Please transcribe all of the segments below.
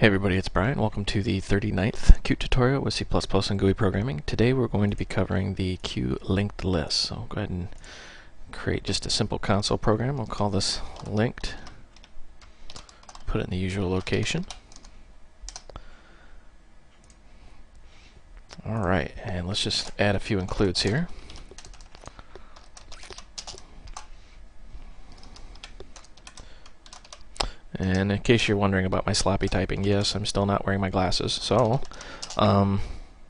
Hey everybody, it's Brian. Welcome to the 39th Qt tutorial with C++ and GUI programming. Today we're going to be covering the QLinkedList. So I'll go ahead and create just a simple console program. I'll call this linked. Put it in the usual location. Alright, and let's just add a few includes here. And in case you're wondering about my sloppy typing, yes, I'm still not wearing my glasses, so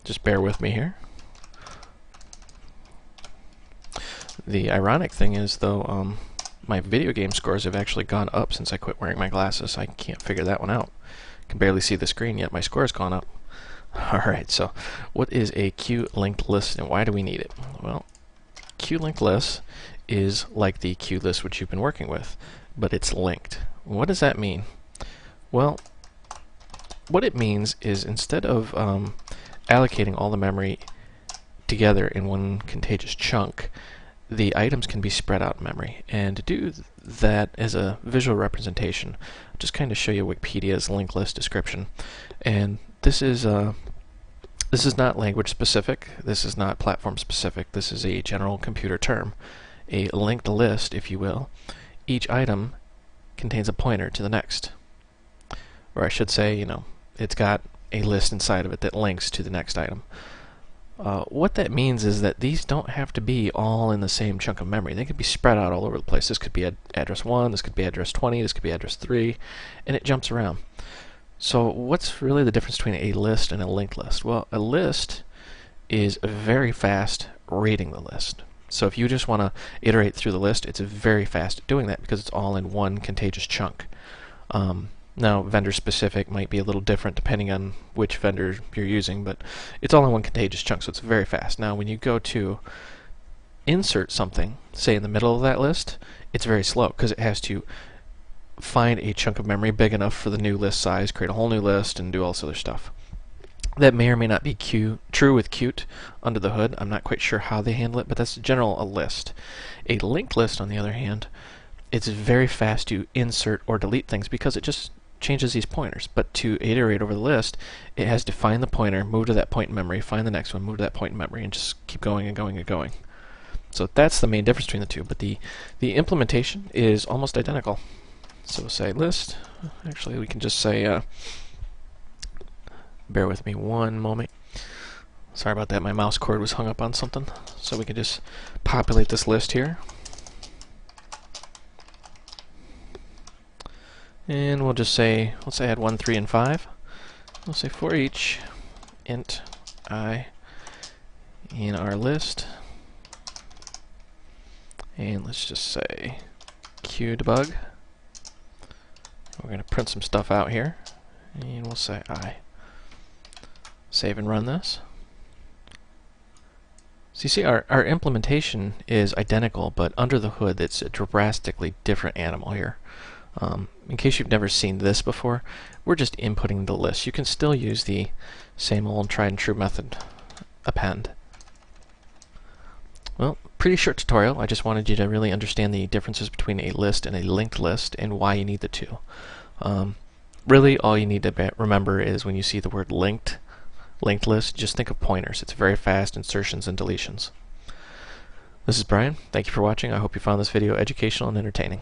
just bear with me here. The ironic thing is, though, my video game scores have actually gone up since I quit wearing my glasses. I can't figure that one out. I can barely see the screen, yet my score has gone up. Alright, so what is a QLinkedList and why do we need it? Well, QLinkedList is like the QList which you've been working with, but it's linked. What does that mean? Well, what it means is instead of allocating all the memory together in one contiguous chunk, the items can be spread out in memory. And to do that as a visual representation, I'll just kind of show you Wikipedia's linked list description. And this is not language specific. This is not platform specific. This is a general computer term. A linked list, if you will. Each item contains a pointer to the next. Or I should say, it's got a list inside of it that links to the next item. What that means is that these don't have to be all in the same chunk of memory. They could be spread out all over the place. This could be address 1, this could be address 20, this could be address 3, and it jumps around. So what's really the difference between a list and a linked list? Well, a list is very fast reading the list. So if you just want to iterate through the list, it's very fast at doing that because it's all in one contiguous chunk. Now, vendor specific might be a little different depending on which vendor you're using, but it's all in one contiguous chunk, so it's very fast. Now, when you go to insert something, say in the middle of that list, it's very slow because it has to find a chunk of memory big enough for the new list size, create a whole new list, and do all this other stuff. That may or may not be true with Qt under the hood. I'm not quite sure how they handle it, but that's in general a list. A linked list, on the other hand, it's very fast to insert or delete things because it just changes these pointers. But to iterate over the list, it has to find the pointer, move to that point in memory, find the next one, move to that point in memory, and just keep going and going and going. So that's the main difference between the two, but the implementation is almost identical. So we'll say list. Actually, we can just say bear with me one moment. Sorry about that, my mouse cord was hung up on something. So we can just populate this list here. And we'll just say, let's add 1, 3, and 5. We'll say for each int I in our list. And let's just say qdebug. We're going to print some stuff out here. And we'll say I. Save and run this. So you see our implementation is identical, but under the hood it's a drastically different animal here. In case you've never seen this before, we're just inputting the list. You can still use the same old tried and true method, append. Well, pretty short tutorial. I just wanted you to really understand the differences between a list and a linked list and why you need the two. Really, all you need to remember is when you see the word linked list, just think of pointers. It's very fast insertions and deletions. This is Brian. Thank you for watching. I hope you found this video educational and entertaining.